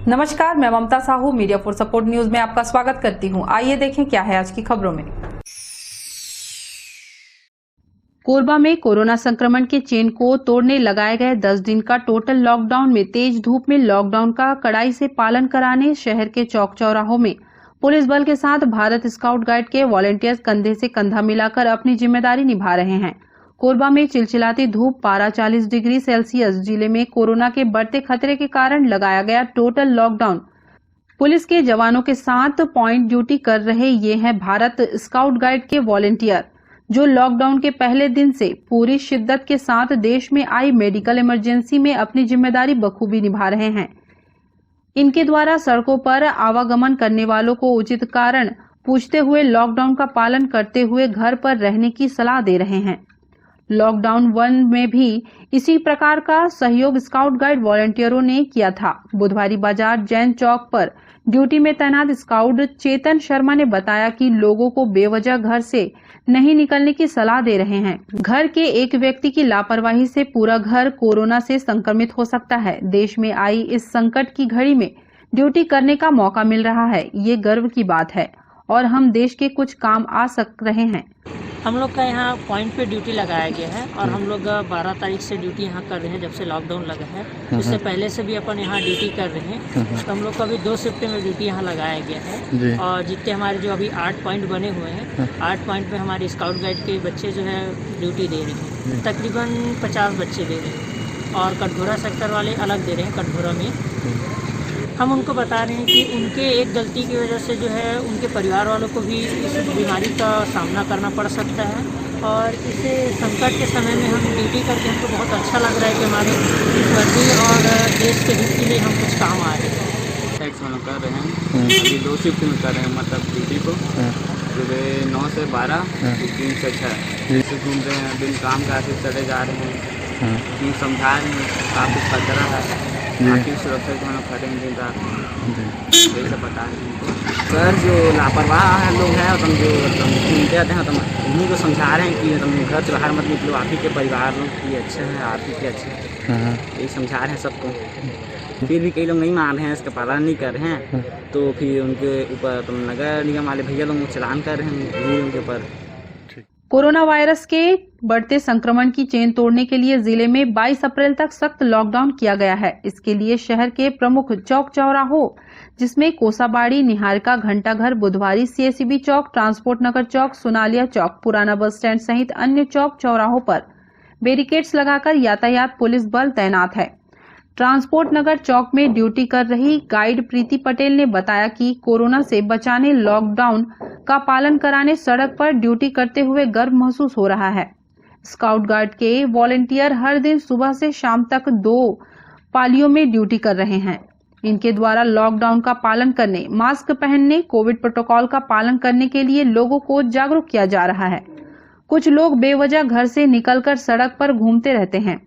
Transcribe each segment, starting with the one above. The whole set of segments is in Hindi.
नमस्कार, मैं Mamata Sahu media for support news में आपका स्वागत करती हूं। आइए देखें क्या है आज की खबरों में। कोरबा में कोरोना संक्रमण के चेन को तोड़ने लगाए गए 10 दिन का टोटल लॉकडाउन में तेज धूप में लॉकडाउन का कड़ाई से पालन कराने शहर के चौक चौराहों में पुलिस बल के साथ भारत स्काउट गाइड के वॉलंटियर्स कंधे से कंधा मिलाकर अपनी जिम्मेदारी निभा रहे हैं। कोरबा में चिलचिलाती धूप, पारा 40 डिग्री सेल्सियस। जिले में कोरोना के बढ़ते खतरे के कारण लगाया गया टोटल लॉकडाउन। पुलिस के जवानों के साथ पॉइंट ड्यूटी कर रहे ये हैं भारत स्काउट गाइड के वॉलंटियर, जो लॉकडाउन के पहले दिन से पूरी शिद्दत के साथ देश में आई मेडिकल इमरजेंसी में अपनी जिम्मेदारी बखूबी निभा रहे हैं। इनके द्वारा सड़कों पर आवागमन करने वालों को उचित कारण पूछते हुए लॉकडाउन का पालन करते हुए घर पर रहने की सलाह दे रहे हैं। लॉकडाउन 1 में भी इसी प्रकार का सहयोग स्काउट गाइड वॉलंटियरों ने किया था। बुधवारी बाजार जैन चौक पर ड्यूटी में तैनात स्काउट चेतन शर्मा ने बताया कि लोगों को बेवजह घर से नहीं निकलने की सलाह दे रहे हैं। घर के एक व्यक्ति की लापरवाही से पूरा घर कोरोना से संक्रमित हो सकता है। देश में आई इस संकट की घड़ी में ड्यूटी करने का मौका मिल रहा है, ये गर्व की बात है और हम देश के कुछ काम आ सक रहे हैं। हम लोग का यहाँ पॉइंट पे ड्यूटी लगाया गया है और हम लोग 12 तारीख से ड्यूटी यहाँ कर रहे हैं, जब से लॉकडाउन लगा है। इससे पहले से भी अपन यहाँ ड्यूटी कर रहे हैं। तो हम लोग का अभी 2 शिफ्ट में ड्यूटी यहाँ लगाया गया है और जितने हमारे जो अभी 8 पॉइंट बने हुए हैं, 8 पॉइंट पे हमारे स्काउट गाइड के बच्चे जो है ड्यूटी दे रहे हैं। तकरीबन 50 बच्चे दे रहे हैं और कटघोरा सेक्टर वाले अलग दे रहे हैं। कटघोरा में हम उनको बता रहे हैं कि उनके एक गलती की वजह से जो है उनके परिवार वालों को भी इस बीमारी का सामना करना पड़ सकता है और इस संकट के समय में हम ड्यूटी करके हमको बहुत अच्छा लग रहा है कि हमारे वर्दी और देश के हित के लिए हम कुछ काम आ रहे हैं। टैक्स में कर रहे हैं, अभी 2 शिफ्ट में कर रहे हैं, मतलब ड्यूटी को सुबह 9 से 12, 3 से 6 से घूम रहे हैं। दिन काम काफी चले जा रहे हैं, समझा रहे हैं काफ़ी खतरा है, बाकी सुरक्षा को हम करेंगे दिन रात, यही सब बता रहे हैं। सर जो लापरवाह है लोग हैं, तुम जो घूमते रहते हैं, तुम उन्हीं को समझा रहे हैं कि तुम घर से बाहर मत निकलो, आप ही के परिवार लोग की अच्छे हैं, आप ही के अच्छे हैं, यही समझा रहे हैं सबको। फिर भी कई लोग नहीं मान रहे हैं, इसका पालन नहीं कर रहे हैं, तो फिर उनके ऊपर तुम नगर निगम वाले भैया लोग चलान कर रहे हैं उनके ऊपर। कोरोना वायरस के बढ़ते संक्रमण की चेन तोड़ने के लिए जिले में 22 अप्रैल तक सख्त लॉकडाउन किया गया है। इसके लिए शहर के प्रमुख चौक चौराहों, जिसमें कोसाबाड़ी, निहारिका, घंटाघर, बुधवारी, सीएसबी चौक, ट्रांसपोर्ट नगर चौक, सोनालिया चौक, पुराना बस स्टैंड सहित अन्य चौक चौराहों पर बैरिकेड्स लगाकर यातायात पुलिस बल तैनात है। ट्रांसपोर्ट नगर चौक में ड्यूटी कर रही गाइड प्रीति पटेल ने बताया कि कोरोना से बचाने लॉकडाउन का पालन कराने सड़क पर ड्यूटी करते हुए गर्व महसूस हो रहा है। स्काउट गार्ड के वॉलंटियर हर दिन सुबह से शाम तक 2 पालियों में ड्यूटी कर रहे हैं। इनके द्वारा लॉकडाउन का पालन करने, मास्क पहनने, कोविड प्रोटोकॉल का पालन करने के लिए लोगों को जागरूक किया जा रहा है। कुछ लोग बेवजह घर से निकलकर सड़क पर घूमते रहते हैं।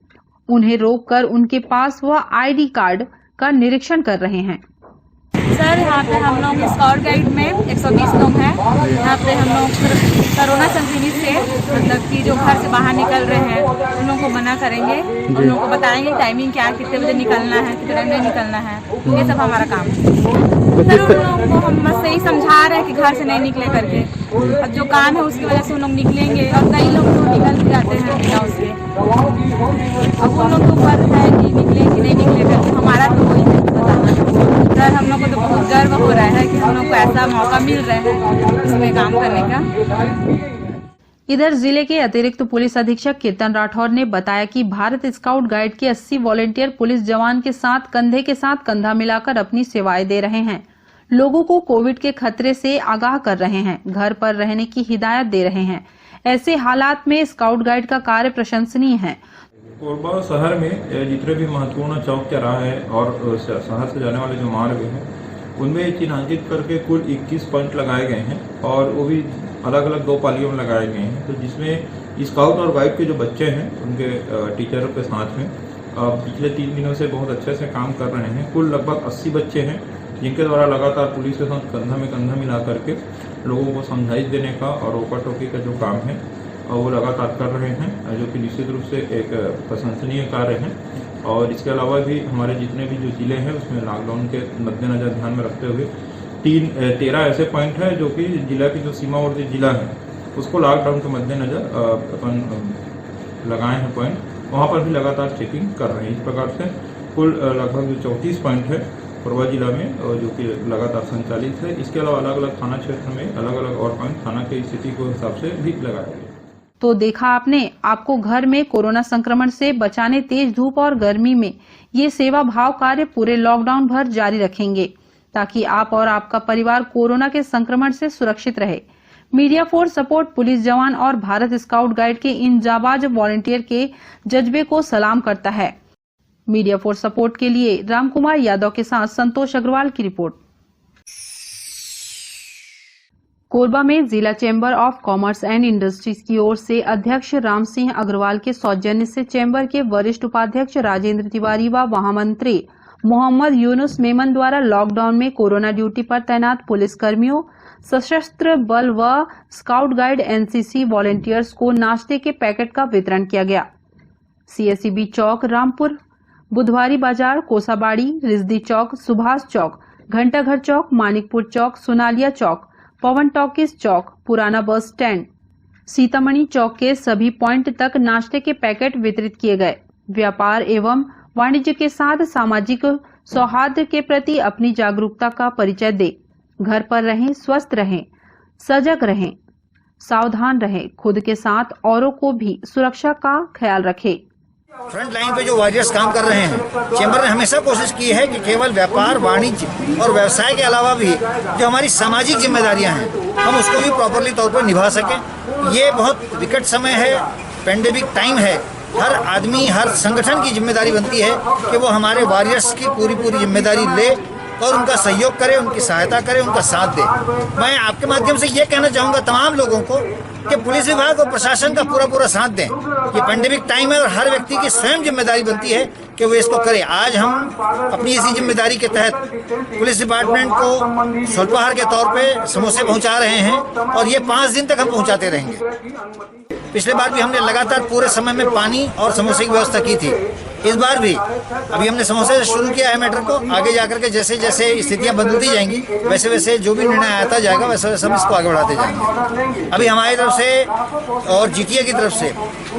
उन्हें रोककर उनके पास वह आईडी कार्ड का निरीक्षण कर रहे हैं। सर, यहाँ पे हम लोग स्काउट गाइड में 120 लोग हैं। यहाँ पे हम लोग कोरोना संक्रमित से मतलब कि जो घर से बाहर निकल रहे हैं उन लोगों को मना करेंगे, उन लोगों को बताएंगे टाइमिंग क्या है, कितने बजे निकलना है, कितने बजे निकलना है, ये सब हमारा काम है। सर, उन लोगों को हम बस यही समझा रहे हैं कि घर से नहीं निकले करके। अब जो काम है उसकी वजह से उन लोग निकलेंगे और कई लोग तो निकल भी जाते हैं बिना उसके। अब उन लोग के ऊपर है कि निकले कि नहीं निकले करके, हमारा तो वही है बताना। सर, हम लोग को तो बहुत गर्व हो रहा है कि हम लोग को ऐसा मौका मिल रहा है इसमें काम करने का। इधर जिले के अतिरिक्त पुलिस अधीक्षक कीर्तन राठौर ने बताया कि भारत स्काउट गाइड के 80 वॉलंटियर पुलिस जवान के साथ कंधे के साथ कंधा मिलाकर अपनी सेवाएं दे रहे हैं। लोगों को कोविड के खतरे से आगाह कर रहे हैं, घर पर रहने की हिदायत दे रहे हैं। ऐसे हालात में स्काउट गाइड का कार्य प्रशंसनीय है। कोरबा शहर में जितने भी महत्वपूर्ण चौक चौराहे हैं और शहर से जाने वाले जो मार्ग हैं उनमें चिन्हांकित करके कुल 21 पॉइंट लगाए गए हैं और वो भी अलग अलग 2 पालियों में लगाए गए हैं। तो जिसमें स्काउट और गाइड के जो बच्चे हैं उनके टीचरों के साथ में पिछले 3 दिनों से बहुत अच्छे से काम कर रहे हैं। कुल लगभग 80 बच्चे हैं जिनके द्वारा लगातार पुलिस के साथ कंधा में कंधा मिला करके लोगों को समझाइश देने का और रोका टोकी का जो काम है वो लगातार कर रहे हैं, जो कि निश्चित रूप से एक प्रशंसनीय कार्य है। और इसके अलावा भी हमारे जितने भी जो जिले हैं उसमें लॉकडाउन के मद्देनजर ध्यान में रखते हुए 13 ऐसे पॉइंट है जो कि जिला की जो सीमावर्ती जिला है उसको लॉकडाउन के मद्देनजर अपन लगाए हैं पॉइंट, वहाँ पर भी लगातार चेकिंग कर रहे हैं। इस प्रकार से कुल लगभग 34 पॉइंट है कोरबा जिला में जो कि लगातार संचालित है। इसके अलावा अलग अलग थाना क्षेत्र में अलग अलग और पॉइंट थाना की स्थिति के हिसाब से भी लगाया गया। तो देखा आपने, आपको घर में कोरोना संक्रमण से बचाने तेज धूप और गर्मी में ये सेवा भाव कार्य पूरे लॉकडाउन भर जारी रखेंगे ताकि आप और आपका परिवार कोरोना के संक्रमण से सुरक्षित रहे। मीडिया फॉर सपोर्ट पुलिस जवान और भारत स्काउट गाइड के इन जाबाज वॉलंटियर के जज्बे को सलाम करता है। मीडिया फॉर सपोर्ट के लिए रामकुमार यादव के साथ संतोष अग्रवाल की रिपोर्ट। कोरबा में जिला chamber of commerce and industries की ओर से अध्यक्ष राम सिंह अग्रवाल के सौजन्य से चैम्बर के वरिष्ठ उपाध्यक्ष राजेंद्र तिवारी व महामंत्री मोहम्मद यूनुस मेमन द्वारा लॉकडाउन में कोरोना ड्यूटी पर तैनात पुलिसकर्मियों, सशस्त्र बल व स्काउट गाइड एनसीसी वॉलंटियर्स को नाश्ते के पैकेट का वितरण किया गया। सीएसईबी चौक, रामपुर, बुधवारी बाजार, कोसाबाड़ी, रिजदी चौक, सुभाष चौक, घंटाघर चौक, मानिकपुर चौक, सोनालिया चौक, पवन टॉकीज चौक, पुराना बस स्टैंड, सीतामढ़ी चौक के सभी पॉइंट तक नाश्ते के पैकेट वितरित किए गए। व्यापार एवं वाणिज्य के साथ सामाजिक सौहार्द के प्रति अपनी जागरूकता का परिचय दे। घर पर रहें, स्वस्थ रहें, सजग रहें, सावधान रहें, खुद के साथ औरों को भी सुरक्षा का ख्याल रखें। फ्रंट लाइन पे जो वॉरियर्स काम कर रहे हैं, चैम्बर ने हमेशा कोशिश की है कि केवल व्यापार, वाणिज्य और व्यवसाय के अलावा भी जो हमारी सामाजिक जिम्मेदारियां हैं हम उसको भी प्रॉपरली तौर पर निभा सकें। ये बहुत विकट समय है, पेंडेमिक टाइम है। हर आदमी, हर संगठन की जिम्मेदारी बनती है कि वो हमारे वॉरियर्स की पूरी जिम्मेदारी ले और उनका सहयोग करे, उनकी सहायता करे, उनका साथ दे। मैं आपके माध्यम से ये कहना चाहूँगा तमाम लोगों को कि पुलिस विभाग और प्रशासन का पूरा साथ दें। ये पेंडेमिक टाइम है और हर व्यक्ति की स्वयं जिम्मेदारी बनती है कि वो इसको करे। आज हम अपनी इसी जिम्मेदारी के तहत पुलिस डिपार्टमेंट को स्वल्पाहार के तौर पे समोसे पहुंचा रहे हैं और ये 5 दिन तक हम पहुंचाते रहेंगे। पिछले बार भी हमने लगातार पूरे समय में पानी और समोसे की व्यवस्था की थी। इस बार भी अभी हमने समोसे से शुरू किया है मैटर को। आगे जाकर के जैसे जैसे स्थितियां बदलती जाएंगी वैसे वैसे जो भी निर्णय आता जाएगा वैसे वैसे हम इसको आगे बढ़ाते जाएंगे। अभी हमारी तरफ से और जीटीए की तरफ से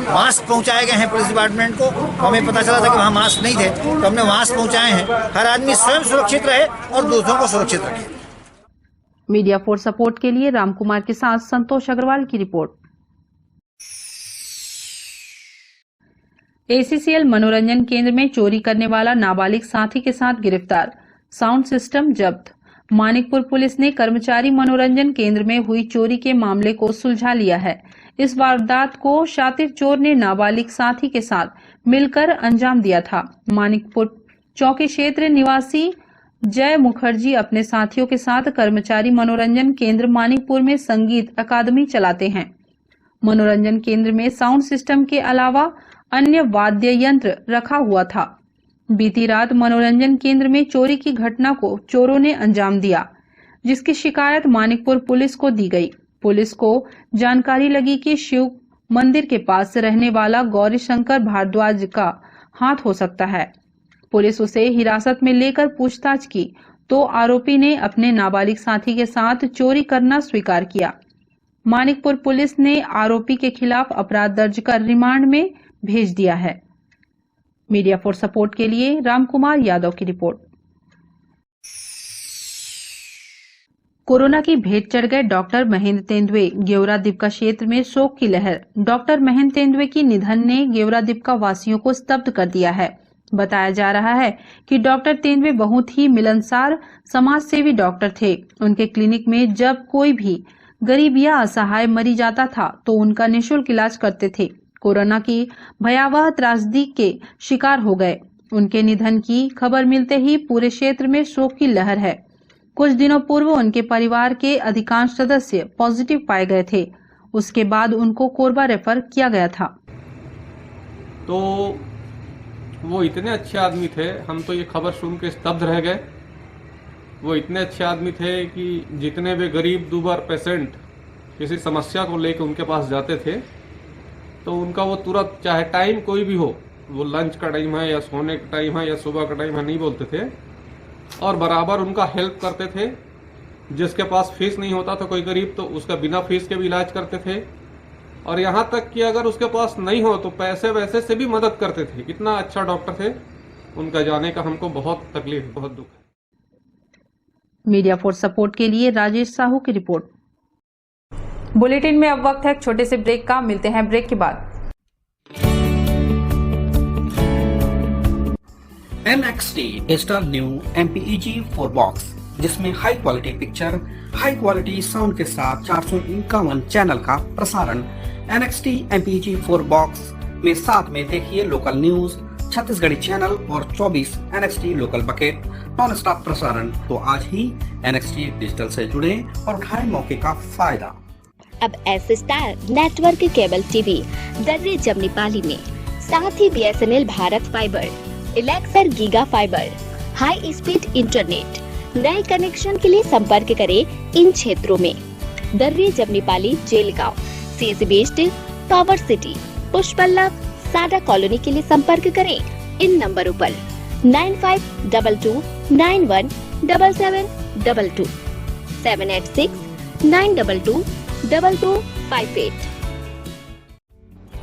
मास्क पहुंचाए गए हैं पुलिस डिपार्टमेंट को। हमें पता चला था कि वहाँ मास्क नहीं थे तो हमने मास्क पहुंचाए हैं। हर आदमी स्वयं सुरक्षित रहे और दूसरों को सुरक्षित रखे। मीडिया फॉर सपोर्ट के लिए रामकुमार के साथ संतोष अग्रवाल की रिपोर्ट। एसीसीएल मनोरंजन केंद्र में चोरी करने वाला नाबालिग साथी के साथ गिरफ्तार, साउंड सिस्टम जब्त। मानिकपुर पुलिस ने कर्मचारी मनोरंजन केंद्र में हुई चोरी के मामले को सुलझा लिया है। इस वारदात को शातिर चोर ने नाबालिग साथी के साथ मिलकर अंजाम दिया था। मानिकपुर चौकी क्षेत्र निवासी जय मुखर्जी अपने साथियों के साथ कर्मचारी मनोरंजन केंद्र मानिकपुर में संगीत अकादमी चलाते हैं। मनोरंजन केंद्र में साउंड सिस्टम के अलावा अन्य वाद्य यंत्र रखा हुआ था। बीती रात मनोरंजन केंद्र में चोरी की घटना को चोरों ने अंजाम दिया, जिसकी शिकायत मानिकपुर पुलिस को दी गई। पुलिस को जानकारी लगी कि शिव मंदिर के पास रहने वाला गौरी शंकर भारद्वाज का हाथ हो सकता है। पुलिस उसे हिरासत में लेकर पूछताछ की तो आरोपी ने अपने नाबालिग साथी के साथ चोरी करना स्वीकार किया। मानिकपुर पुलिस ने आरोपी के खिलाफ अपराध दर्ज कर रिमांड में भेज दिया है। मीडिया फॉर सपोर्ट के लिए रामकुमार यादव की रिपोर्ट। कोरोना की भेंट चढ़ गए डॉक्टर महेंद्र तेंदुए, गेवरा दीपका क्षेत्र में शोक की लहर। डॉक्टर महेंद्र तेंदुए की निधन ने गेवरा दीपका वासियों को स्तब्ध कर दिया है। बताया जा रहा है कि डॉक्टर तेंदुए बहुत ही मिलनसार समाज सेवी डॉक्टर थे। उनके क्लिनिक में जब कोई भी गरीब या असहाय मरी जाता था तो उनका निःशुल्क इलाज करते थे। कोरोना की भयावह त्रासदी के शिकार हो गए। उनके निधन की खबर मिलते ही पूरे क्षेत्र में शोक की लहर है। कुछ दिनों पूर्व उनके परिवार के अधिकांश सदस्य पॉजिटिव पाए गए थे। उसके बाद उनको कोरबा रेफर किया गया था। तो वो इतने अच्छे आदमी थे, हम तो ये खबर सुन के स्तब्ध रह गए। वो इतने अच्छे आदमी थे कि जितने भी गरीब दुबर पेशेंट किसी समस्या को लेकर उनके पास जाते थे तो उनका वो तुरंत, चाहे टाइम कोई भी हो, वो लंच का टाइम है या सोने का टाइम है या सुबह का टाइम है नहीं बोलते थे, और बराबर उनका हेल्प करते थे। जिसके पास फीस नहीं होता था कोई गरीब, तो उसका बिना फीस के भी इलाज करते थे, और यहाँ तक कि अगर उसके पास नहीं हो तो पैसे वैसे से भी मदद करते थे। इतना अच्छा डॉक्टर थे, उनका जाने का हमको बहुत तकलीफ, बहुत दुख है। मीडिया फोर्स सपोर्ट के लिए राजेश साहू की रिपोर्ट। बुलेटिन में अब वक्त है एक छोटे से ब्रेक का, मिलते हैं ब्रेक के बाद। NXT digital new MPEG 4 box, जिसमें high quality picture, high quality sound के साथ 451 चैनल का प्रसारण। NXT MPEG 4 बॉक्स में साथ में देखिए लोकल न्यूज, छत्तीसगढ़ी चैनल और 24 NXT local bucket non stop प्रसारण। तो आज ही NXT डिजिटल से जुड़े और उठाएं मौके का फायदा। अब S star network cable TV Darri Jamnipali में, साथ ही BSNL भारत फाइबर, इलेक्सर giga fibre, high speed internet. नए कनेक्शन के लिए संपर्क करें इन क्षेत्रों में: दर्रे जमनीपाली, जेलगांव, CSE बेस्ड, पावर सिटी, पुष्पल्लव, सादा कॉलोनी के लिए संपर्क करें इन नंबरों पर 9522917722, 786-922-2258।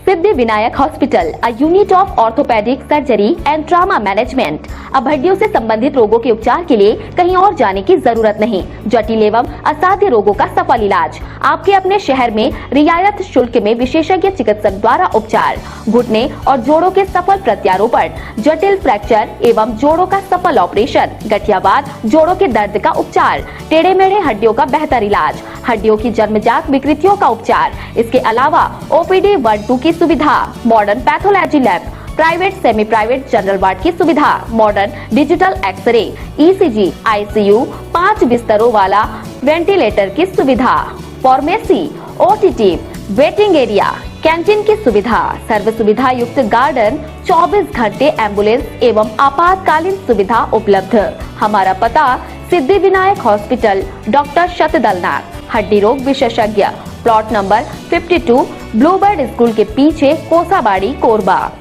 Siddhi Vinayak hospital, a unit of orthopaedic surgery and trauma management. अब हड्डियों से संबंधित रोगों के उपचार के लिए कहीं और जाने की जरूरत नहीं। जटिल एवं असाध्य रोगों का सफल इलाज आपके अपने शहर में रियायत शुल्क में विशेषज्ञ चिकित्सक द्वारा उपचार। घुटने और जोड़ों के सफल प्रत्यारोपण, जटिल फ्रैक्चर एवं जोड़ों का सफल ऑपरेशन, गठियावाद, जोड़ों के दर्द का उपचार, टेढ़े मेढ़े हड्डियों का बेहतर इलाज, हड्डियों की जन्मजात विकृतियों का उपचार। इसके अलावा OPD 1-2 की सुविधा, modern pathology lab, private semi private general ward की सुविधा, modern digital x-ray, ECG, ICU, 5 बिस्तरों वाला वेंटिलेटर की सुविधा, pharmacy, OTT, waiting area, canteen की सुविधा, सर्व सुविधा युक्त गार्डन, 24 घंटे एम्बुलेंस एवं आपातकालीन सुविधा उपलब्ध। हमारा पता: सिद्धि विनायक हॉस्पिटल, डॉक्टर शतदलनाथ, हड्डी रोग विशेषज्ञ, प्लॉट नंबर 52, ब्लूबर्ड स्कूल के पीछे, कोसाबाड़ी, कोरबा।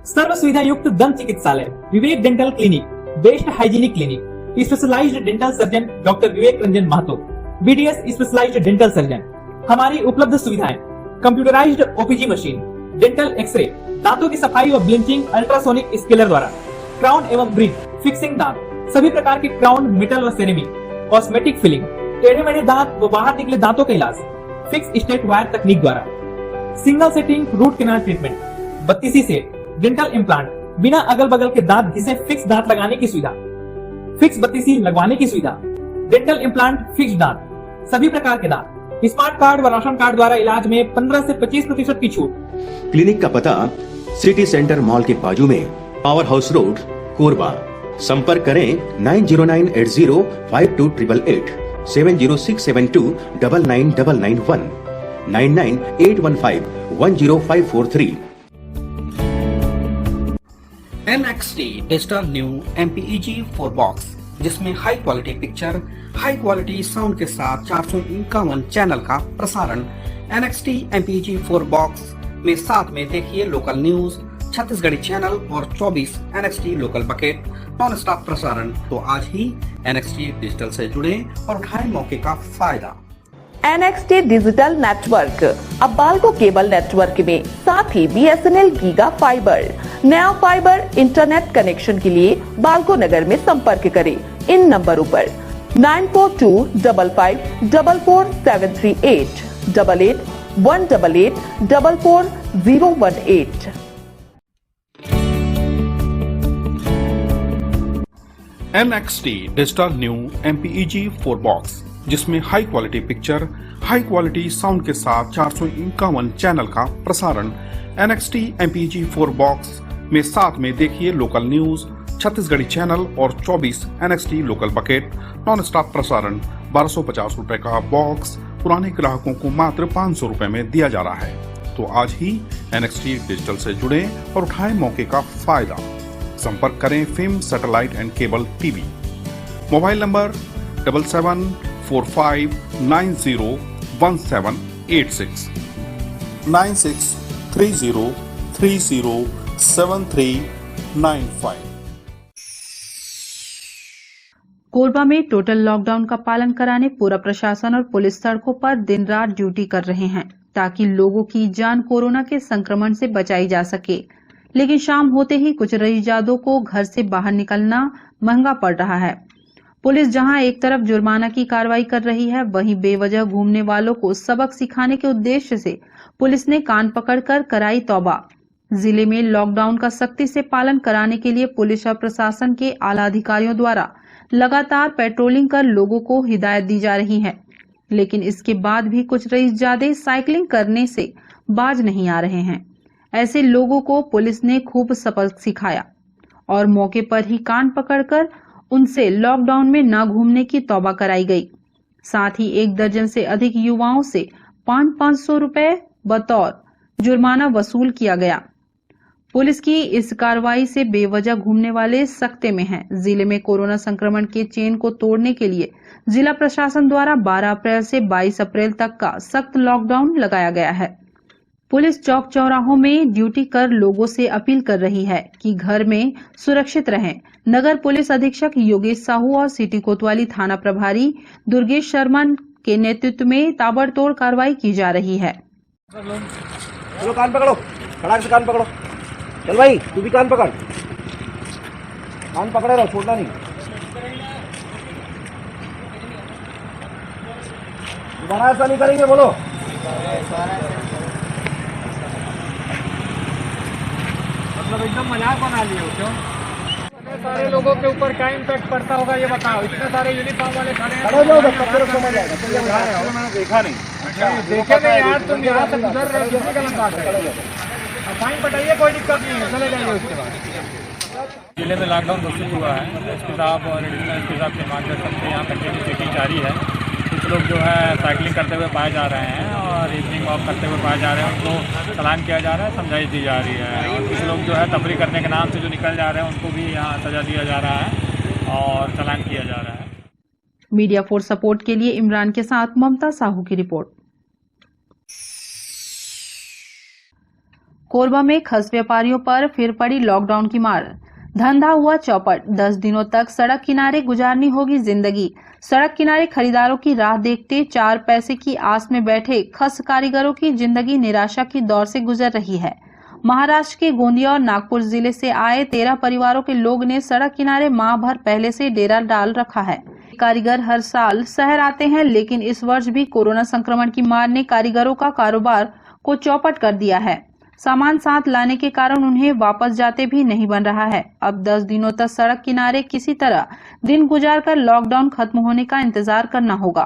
सर्व सुविधा युक्त दंत चिकित्सालय, Vivek dental clinic, best hygienic clinic, specialised dental surgeon doctor Vivek Ranjan Mahato, BDS specialised dental surgeon. हमारी उपलब्ध सुविधाएं: computerised OPG machine, dental x ray, दांतों की सफाई और ब्लीचिंग अल्ट्रासोनिक स्केलर द्वारा, क्राउन एवं ब्रिज, फिक्सिंग दांत, सभी प्रकार के क्राउन, मेटल व सेरेमिक, कॉस्मेटिक फिलिंग, टेढ़े मेढ़े दांत व बाहर निकले दांतों का इलाज फिक्स स्टेट वायर तकनीक द्वारा, single setting root canal treatment, 32 set, dental implant, बिना अगल बगल के दांत घिसे फिक्स दांत लगाने की सुविधा, फिक्स 32 लगवाने की सुविधा, डेंटल इम्प्लांट, फिक्स दांत, सभी प्रकार के दांत, स्मार्ट कार्ड व राशन कार्ड द्वारा इलाज में 15 से 25% की छूट। क्लिनिक का पता सिटी सेंटर मॉल के बाजू में, पावर हाउस रोड, कोरबा। संपर्क करें 9098052888, 7067299991, 9981510543। NXT digital new MPEG 4 box, जिसमें high quality picture, high quality sound के साथ 451 चैनल का प्रसारण। NXT MPEG 4 बॉक्स में साथ में देखिए लोकल न्यूज, छत्तीसगढ़ी चैनल और 24 NXT local bucket non stop प्रसारण। तो आज ही NXT डिजिटल से जुड़े और उठाएं मौके का फायदा। NXT डिजिटल नेटवर्क, अब बाल्को केबल नेटवर्क में, साथ ही BSNL गीगा फाइबर। नया फाइबर इंटरनेट कनेक्शन के लिए बाल्को नगर में संपर्क करें इन नंबरों पर 9425544738, 8818844018। NXT digital new MPEG 4 box, जिसमें high quality picture, high quality sound के साथ 451 चैनल का प्रसारण। NXT MPEG 4 बॉक्स में साथ में देखिए लोकल न्यूज, छत्तीसगढ़ी चैनल और 24 NXT local bucket non stop प्रसारण। 1250 रुपए का बॉक्स पुराने ग्राहकों को मात्र 500 रुपए में दिया जा रहा है। तो आज ही NXT डिजिटल से जुड़े और उठाएं मौके का फायदा। संपर्क करें film satellite and cable TV. Mobile number 7745901786, 963030 7395। Korba में टोटल लॉकडाउन का पालन कराने पूरा प्रशासन और पुलिस सड़कों पर दिन रात ड्यूटी कर रहे हैं ताकि लोगों की जान कोरोना के संक्रमण से बचाई जा सके। लेकिन शाम होते ही कुछ रईसजादों को घर से बाहर निकलना महंगा पड़ रहा है। पुलिस जहां एक तरफ जुर्माना की कार्रवाई कर रही है, वहीं बेवजह घूमने वालों को सबक सिखाने के उद्देश्य से पुलिस ने कान पकड़कर कराई तौबा। जिले में लॉकडाउन का सख्ती से पालन कराने के लिए पुलिस और प्रशासन के आला अधिकारियों द्वारा लगातार पेट्रोलिंग कर लोगों को हिदायत दी जा रही है। लेकिन इसके बाद भी कुछ रईसजादे साइकिलिंग करने से बाज नहीं आ रहे हैं। ऐसे लोगों को पुलिस ने खूब सबक सिखाया और मौके पर ही कान पकड़कर उनसे लॉकडाउन में न घूमने की तौबा कराई गई। साथ ही 1 दर्जन से अधिक युवाओं से 500 रुपए बतौर जुर्माना वसूल किया गया। पुलिस की इस कार्रवाई से बेवजह घूमने वाले सकते में हैं। जिले में कोरोना संक्रमण के चेन को तोड़ने के लिए जिला प्रशासन द्वारा 12 अप्रैल से 22 अप्रैल तक का सख्त लॉकडाउन लगाया गया है। पुलिस चौक चौराहों में ड्यूटी कर लोगों से अपील कर रही है कि घर में सुरक्षित रहें। नगर पुलिस अधीक्षक योगेश साहू और सिटी कोतवाली थाना प्रभारी दुर्गेश शर्मा के नेतृत्व में ताबड़तोड़ कार्रवाई की जा रही है। चलो कान पकड़ो, खड़ाक से कान पकड़ो। चल भाई तू भी कान पकड़, कान पकड़े रहो, छोड़ना नहीं। दोबारा ऐसा नहीं करेंगे, बोलो। मतलब एकदम मजाक बना लिए हो क्यों? सारे लोगों के ऊपर क्या इम्पैक्ट पड़ता होगा ये बताओ। इतने सारे यूनिफॉर्म वाले खड़े हैं, मैंने देखा नहीं। देखे नहीं यार, तुम यहाँ से गुजर रहे हो, कितनी गलत बात है। फाइन पटाइए, कोई दिक्कत नहीं है, चले जाइए उसके बाद। जिले में लॉकडाउन घोषित हुआ है। एसपी साहब और एडिशनल एसपी साहब के मार्गदर्शन से यहाँ कंटिन्यू चेकिंग जारी है। कुछ लोग जो है साइकिलिंग करते हुए पाए जा रहे हैं और इवनिंग वॉक करते हुए पाए जा रहे हैं, उनको चालान किया जा रहा है, समझाइश दी जा रही है। और कुछ लोग जो है तफरी करने के नाम से जो निकल जा रहे हैं उनको भी यहाँ सजा दिया जा रहा है और चालान किया जा रहा है। मीडिया फोर्स सपोर्ट के लिए इमरान के साथ ममता साहू की रिपोर्ट। कोरबा में खस व्यापारियों पर फिर पड़ी लॉकडाउन की मार। धंधा हुआ चौपट। 10 दिनों तक सड़क किनारे गुजारनी होगी जिंदगी। सड़क किनारे खरीदारों की राह देखते 4 पैसे की आस में बैठे खस कारीगरों की जिंदगी निराशा की दौर से गुजर रही है। महाराष्ट्र के गोंदिया और नागपुर जिले से आए 13 परिवारों के लोग ने सड़क किनारे माह भर पहले से डेरा डाल रखा है। कारीगर हर साल शहर आते हैं, लेकिन इस वर्ष भी कोरोना संक्रमण की मार ने कारीगरों का कारोबार को चौपट कर दिया है। सामान साथ लाने के कारण उन्हें वापस जाते भी नहीं बन रहा है। अब 10 दिनों तक सड़क किनारे किसी तरह दिन गुजारकर लॉकडाउन खत्म होने का इंतजार करना होगा।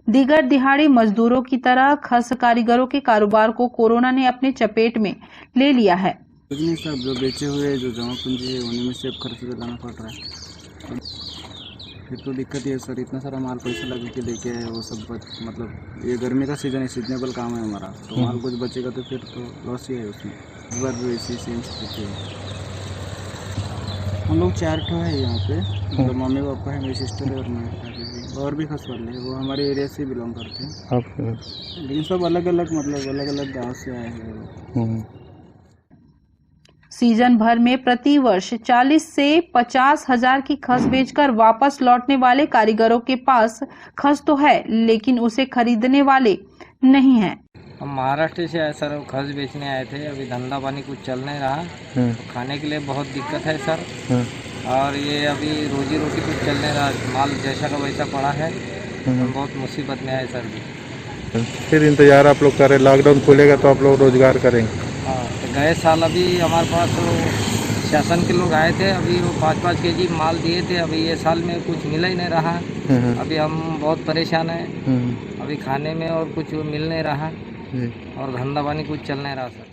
दीगर दिहाड़ी मजदूरों की तरह खस कारीगरों के कारोबार को कोरोना ने अपने चपेट में ले लिया है। सब जो बेचे हुए जो जमा पूंजी है उन्हीं में से खर्च लगाना पड़ रहा है। फिर तो दिक्कत ये सर, इतना सारा माल पैसा लगा के लेके आए, वो सब मतलब ये गर्मी का सीजन है, सीजनेबल काम है हमारा, तो माल कुछ बचेगा तो फिर तो लॉस ही है उसमें। इस बार भी ऐसी सेम स्थिति है। हम लोग 4 ठो है यहाँ पे, मतलब मम्मी पापा है, मेरी सिस्टर है और मैं, और भी खस वाले हैं, वो हमारे एरिया से बिलोंग करते हैं। लेकिन सब अलग अलग मतलब अलग अलग गाँव से आए हैं। सीजन भर में प्रति वर्ष 40 से 50 हजार की खस बेचकर वापस लौटने वाले कारीगरों के पास खस तो है, लेकिन उसे खरीदने वाले नहीं हैं। हम महाराष्ट्र से आए सर, खस बेचने आए थे। अभी धंधा पानी कुछ चल नहीं रहा, तो खाने के लिए बहुत दिक्कत है सर। और ये अभी रोजी रोटी कुछ चल नहीं रहा, माल जैसा का वैसा पड़ा है, तो बहुत मुसीबत में आए सर जी। फिर इंतजार आप लोग करें, लॉकडाउन खुलेगा तो आप लोग रोजगार करेंगे? हाँ, तो गए साल अभी हमारे पास तो शासन के लोग आए थे, अभी वो 5-5 केजी माल दिए थे। अभी ये साल में कुछ मिला ही नहीं रहा। अभी हम बहुत परेशान हैं, अभी खाने में और कुछ मिल नहीं रहा और धंधा पानी कुछ चल नहीं रहा सर।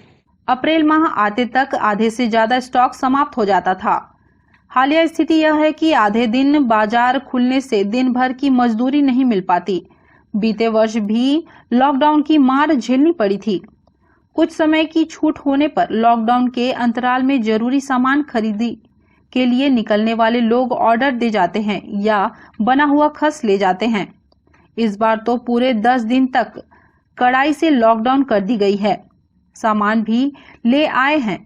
अप्रैल माह आते तक आधे से ज्यादा स्टॉक समाप्त हो जाता था। हालिया स्थिति यह है कि आधे दिन बाजार खुलने से दिन भर की मजदूरी नहीं मिल पाती। बीते वर्ष भी लॉकडाउन की मार झेलनी पड़ी थी। कुछ समय की छूट होने पर लॉकडाउन के अंतराल में जरूरी सामान खरीदी के लिए निकलने वाले लोग ऑर्डर दे जाते हैं या बना हुआ खस ले जाते हैं। इस बार तो पूरे 10 दिन तक कड़ाई से लॉकडाउन कर दी गई है। सामान भी ले आए हैं।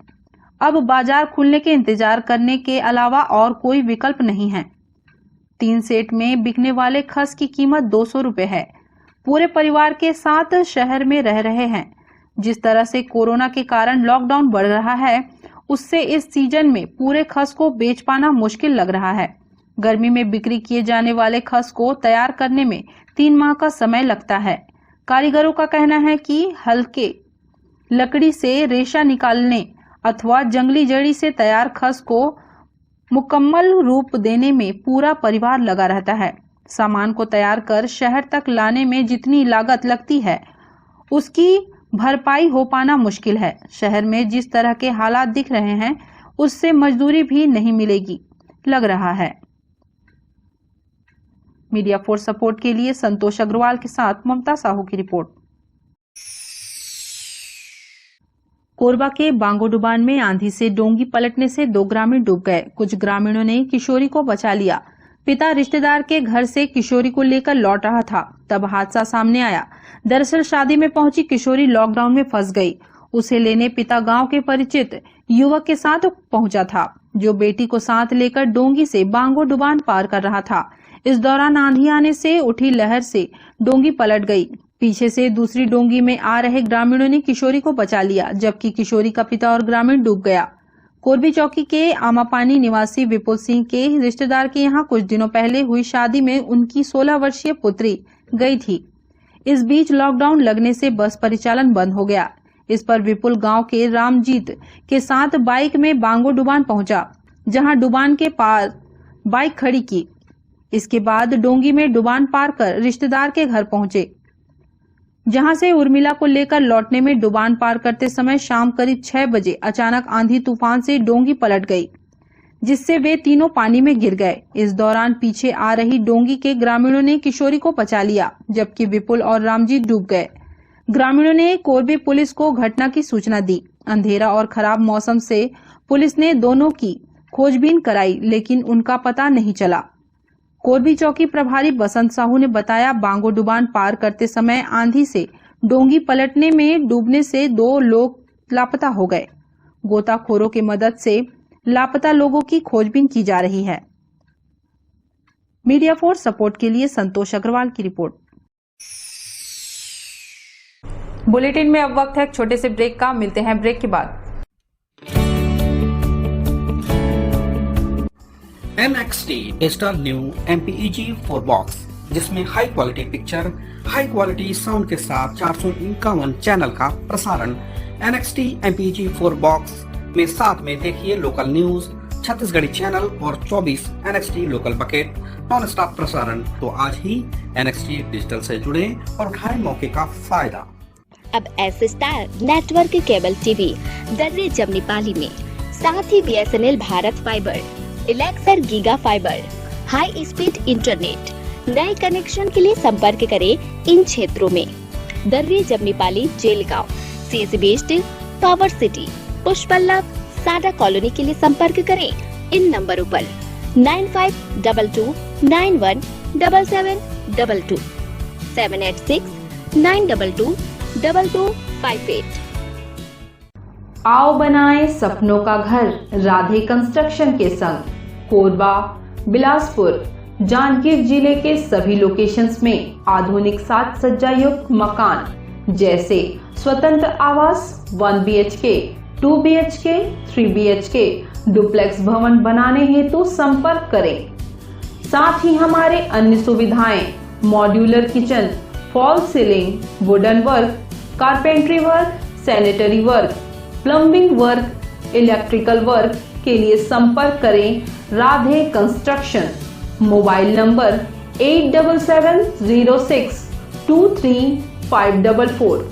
अब बाजार खुलने के इंतजार करने के अलावा और कोई विकल्प नहीं है। 3 सेट में बिकने वाले खस की कीमत 200 रुपए है। पूरे परिवार के साथ शहर में रह रहे हैं। जिस तरह से कोरोना के कारण लॉकडाउन बढ़ रहा है, उससे इस सीजन में पूरे खस को बेच पाना मुश्किल लग रहा है। गर्मी में बिक्री किए जाने वाले खस को तैयार करने में 3 माह का समय लगता है। कारीगरों का कहना है कि हल्के लकड़ी से रेशा निकालने अथवा जंगली जड़ी से तैयार खस को मुकम्मल रूप देने में पूरा परिवार लगा रहता है। सामान को तैयार कर शहर तक लाने में जितनी लागत लगती है, उसकी भरपाई हो पाना मुश्किल है। शहर में जिस तरह के हालात दिख रहे हैं, उससे मजदूरी भी नहीं मिलेगी लग रहा है। मीडिया फोर्स सपोर्ट के लिए संतोष अग्रवाल के साथ ममता साहू की रिपोर्ट। कोरबा के बांगोडुबान में आंधी से डोंगी पलटने से 2 ग्रामीण डूब गए। कुछ ग्रामीणों ने किशोरी को बचा लिया। पिता रिश्तेदार के घर से किशोरी को लेकर लौट रहा था, तब हादसा सामने आया। दरअसल शादी में पहुंची किशोरी लॉकडाउन में फंस गई। उसे लेने पिता गांव के परिचित युवक के साथ पहुंचा था, जो बेटी को साथ लेकर डोंगी से बांगोडुबान पार कर रहा था। इस दौरान आंधी आने से उठी लहर से डोंगी पलट गई। पीछे से दूसरी डोंगी में आ रहे ग्रामीणों ने किशोरी को बचा लिया, जबकि किशोरी का पिता और ग्रामीण डूब गया। कोरबी चौकी के आमापानी निवासी विपुल सिंह के रिश्तेदार के यहाँ कुछ दिनों पहले हुई शादी में उनकी 16 वर्षीय पुत्री गई थी। इस बीच लॉकडाउन लगने से बस परिचालन बंद हो गया। इस पर विपुल गांव के रामजीत के साथ बाइक में बांगोडुबान पहुंचा, जहां डुबान के पास बाइक खड़ी की। इसके बाद डोंगी में डुबान पार कर रिश्तेदार के घर पहुंचे, जहां से उर्मिला को लेकर लौटने में डुबान पार करते समय शाम करीब 6 बजे अचानक आंधी तूफान से डोंगी पलट गई, जिससे वे तीनों पानी में गिर गए। इस दौरान पीछे आ रही डोंगी के ग्रामीणों ने किशोरी को बचा लिया, जबकि विपुल और रामजीत डूब गए। ग्रामीणों ने कोरबी पुलिस को घटना की सूचना दी। अंधेरा और खराब मौसम से पुलिस ने दोनों की खोजबीन कराई, लेकिन उनका पता नहीं चला। कोरबी चौकी प्रभारी बसंत साहू ने बताया, बांगोडुबान पार करते समय आंधी से डोंगी पलटने में डूबने से 2 लोग लापता हो गए। गोताखोरों की मदद से लापता लोगों की खोजबीन की जा रही है। मीडिया फोर्स सपोर्ट के लिए संतोष अग्रवाल की रिपोर्ट। बुलेटिन में अब वक्त है एक छोटे से ब्रेक का। मिलते हैं ब्रेक के बाद। NXT digital new MPEG 4 box, जिसमें high quality picture, high quality sound के साथ 451 चैनल का प्रसारण। NXT MPEG 4 बॉक्स में साथ में देखिए लोकल न्यूज, छत्तीसगढ़ी चैनल और 24 NXT local bucket non stop प्रसारण। तो आज ही NXT डिजिटल से जुड़े और उठाएं मौके का फायदा। अब S star network cable TV Darri Jamnipali में, साथ ही BSNL भारत फाइबर, इलेक्सर giga fibre, high speed internet. नए कनेक्शन के लिए संपर्क करें इन क्षेत्रों में: दर्रे जमनीपाली, जेलगांव, CSE बेस्ड, पावर सिटी, पुष्पल्लभ, साडा कॉलोनी के लिए संपर्क करें इन नंबरों पर 9522917722, 786-922-2258। आओ बनाएं सपनों का घर राधे कंस्ट्रक्शन के संग। कोरबा, बिलासपुर, जांजगीर जिले के सभी लोकेशंस में आधुनिक साज सज्जा युक्त मकान जैसे स्वतंत्र आवास 1 BHK, 2 BHK, 3 BHK, डुप्लेक्स भवन बनाने हेतु संपर्क करें। साथ ही हमारे अन्य सुविधाएं modular kitchen, fall ceiling, wooden work, carpentry work, sanitary work, plumbing work, electrical work के लिए संपर्क करें Radhe construction. Mobile number 870706235544।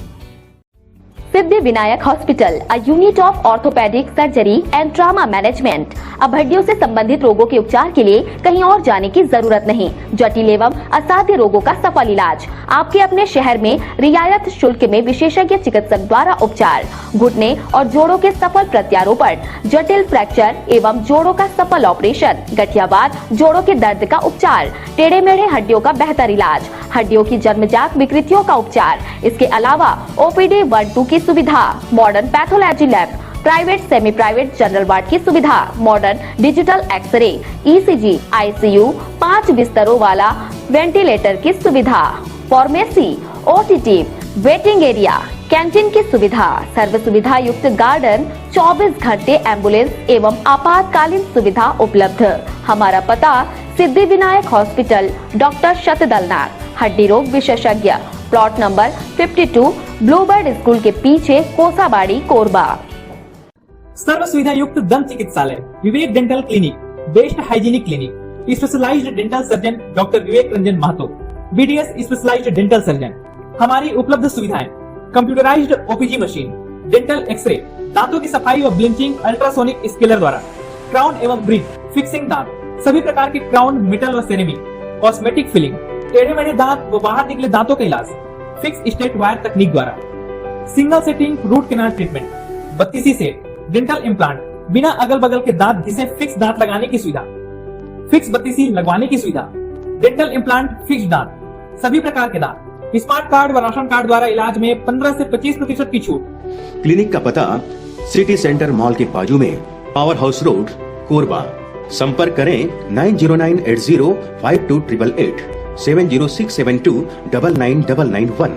Siddhi Vinayak hospital, a unit of orthopaedic surgery and trauma management. अब हड्डियों से संबंधित रोगों के उपचार के लिए कहीं और जाने की जरूरत नहीं। जटिल एवं असाध्य रोगों का सफल इलाज आपके अपने शहर में रियायत शुल्क में विशेषज्ञ चिकित्सक द्वारा उपचार। घुटने और जोड़ों के सफल प्रत्यारोपण, जटिल फ्रैक्चर एवं जोड़ों का सफल ऑपरेशन, गठियावाद, जोड़ों के दर्द का उपचार, टेढ़े मेढ़े हड्डियों का बेहतर इलाज, हड्डियों की जन्मजात विकृतियों का उपचार। इसके अलावा OPD 1-2 की सुविधा, modern pathology lab, private semi private general ward की सुविधा, modern digital x-ray, ECG, ICU, 5 बिस्तरों वाला वेंटिलेटर की सुविधा, pharmacy, OTT, waiting area, canteen की सुविधा, सर्व सुविधा युक्त गार्डन, 24 घंटे एम्बुलेंस एवं आपातकालीन सुविधा उपलब्ध। हमारा पता सिद्धि विनायक हॉस्पिटल, डॉक्टर शतदलनाथ, हड्डी रोग विशेषज्ञ, प्लॉट नंबर 52, ब्लूबर्ड स्कूल के पीछे, कोसाबाड़ी, कोरबा। सर्व सुविधा युक्त दंत चिकित्सालय, Vivek dental clinic, best hygienic clinic, specialised dental surgeon doctor Vivek Ranjan Mahato, BDS specialised dental surgeon. हमारी उपलब्ध सुविधाएं: computerised OPG machine, dental x ray, दांतों की सफाई व ब्लीचिंग अल्ट्रासोनिक स्केलर द्वारा, क्राउन एवं ब्रिज, फिक्सिंग दांत, सभी प्रकार के क्राउन, मेटल व सेरेमिक, कॉस्मेटिक फिलिंग, टेढ़े मेढ़े दांत व बाहर निकले दांतों का इलाज, फिक्स स्टेट वायर तकनीक द्वारा, single setting root canal treatment, 32 set, dental implant, बिना अगल बगल के दांत जिसे फिक्स दांत लगाने की सुविधा, फिक्स 32 लगवाने की सुविधा, डेंटल इम्प्लांट, फिक्स दांत, सभी प्रकार के दांत, स्मार्ट कार्ड व राशन कार्ड द्वारा इलाज में 15 से 25% की छूट। क्लिनिक का पता सिटी सेंटर मॉल के बाजू में, पावर हाउस रोड, कोरबा। संपर्क करें 9098052888, 7067299991,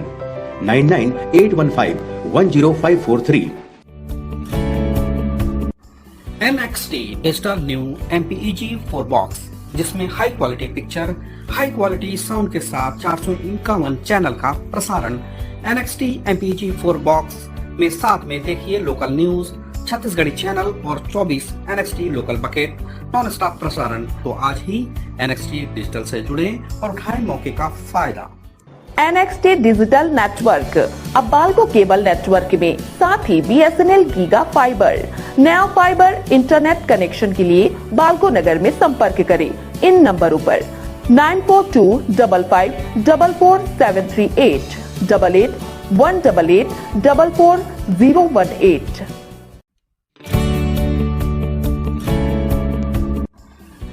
9981510543। NXT digital new MPEG 4 box, जिसमें high quality picture, high quality sound के साथ 451 चैनल का प्रसारण। NXT MPEG 4 बॉक्स में साथ में देखिए लोकल न्यूज, छत्तीसगढ़ी चैनल और 24 NXT local bucket non stop प्रसारण। तो आज ही NXT डिजिटल से जुड़े और उठाएं मौके का फायदा। NXT डिजिटल नेटवर्क अब बाल्को केबल नेटवर्क में, साथ ही BSNL गीगा फाइबर। नया फाइबर इंटरनेट कनेक्शन के लिए बाल्को नगर में संपर्क करें इन नंबरों पर 9425544738, 8818844018।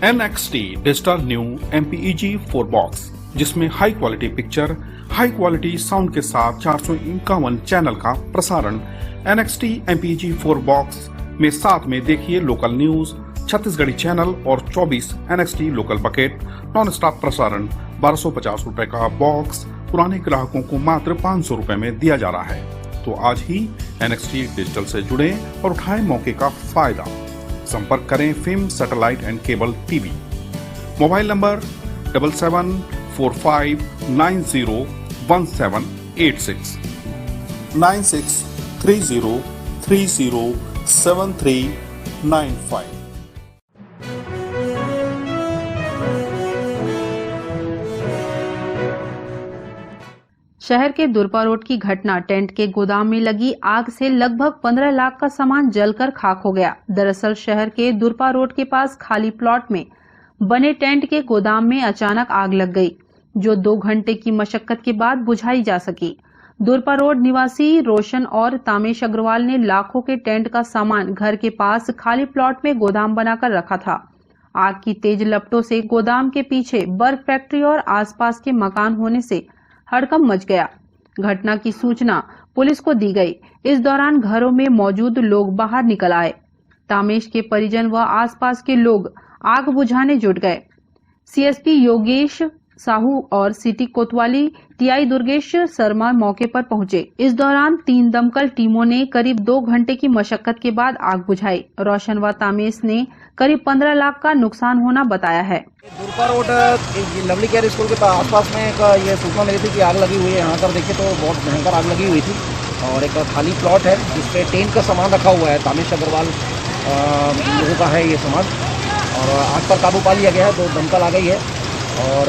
NXT digital new MPEG 4 box, जिसमें high quality picture, high quality sound के साथ 451 चैनल का प्रसारण। NXT MPEG 4 बॉक्स में साथ में देखिए लोकल न्यूज, छत्तीसगढ़ी चैनल और 24 NXT local bucket non stop प्रसारण। 1250 रुपए का बॉक्स पुराने ग्राहकों को मात्र 500 रुपए में दिया जा रहा है। तो आज ही NXT डिजिटल से जुड़े और उठाएं मौके का फायदा। संपर्क करें film satellite and cable TV. Mobile number 7745901786, 9630307395। शहर के दुरपा रोड की घटना, टेंट के गोदाम में लगी आग से लगभग 15 लाख का सामान जलकर खाक हो गया। दरअसल शहर के दुरपा रोड के पास खाली प्लॉट में बने टेंट के गोदाम में अचानक आग लग गई, जो 2 घंटे की मशक्कत के बाद बुझाई जा सकी। दुरपा रोड निवासी रोशन और तामेश अग्रवाल ने लाखों के टेंट का सामान घर के पास खाली प्लॉट में गोदाम बनाकर रखा था। आग की तेज लपटों से गोदाम के पीछे बर्फ फैक्ट्री और आसपास के मकान होने से हड़कंप मच गया। घटना की सूचना पुलिस को दी गई। इस दौरान घरों में मौजूद लोग बाहर निकल आए। तामेश के परिजन व आसपास के लोग आग बुझाने जुट गए। CSP योगेश साहू और सिटी कोतवाली TI दुर्गेश शर्मा मौके पर पहुंचे। इस दौरान 3 दमकल टीमों ने करीब 2 घंटे की मशक्कत के बाद आग बुझाई। रोशन व तामेश ने करीब 15 लाख का नुकसान होना बताया है। दुरपा रोड लवली केयर स्कूल के आसपास में ये सूचना मिली थी कि आग लगी हुई है। यहाँ पर देखिए तो बहुत भयंकर आग लगी हुई थी और एक खाली प्लॉट है जिसपे टेंट का सामान रखा हुआ है। तामेश अग्रवाल लोगों का है ये सामान और आग पर काबू पा लिया गया है। 2 दमकल आ गई है और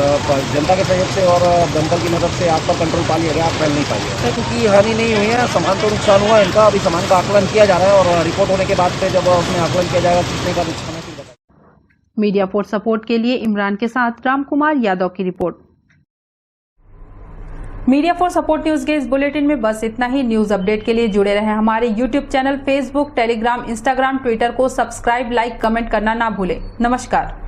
जनता के सहयोग से और दमकल की मदद से आग पर कंट्रोल पा लिया गया। आग फैल नहीं पाई है क्योंकि हानि नहीं हुई है। सामान तो नुकसान हुआ इनका। अभी सामान का आकलन किया जा रहा है और रिपोर्ट होने के बाद पे जब उसमें आकलन किया जाएगा कितने का नुकसान है। मीडिया फोर्स सपोर्ट के लिए इमरान के साथ राम कुमार यादव की report. Media for support news के इस बुलेटिन में बस इतना ही। न्यूज अपडेट के लिए जुड़े रहें हमारे YouTube channel, Facebook, Telegram, Instagram, Twitter को सब्सक्राइब, लाइक, कमेंट करना ना भूलें। नमस्कार।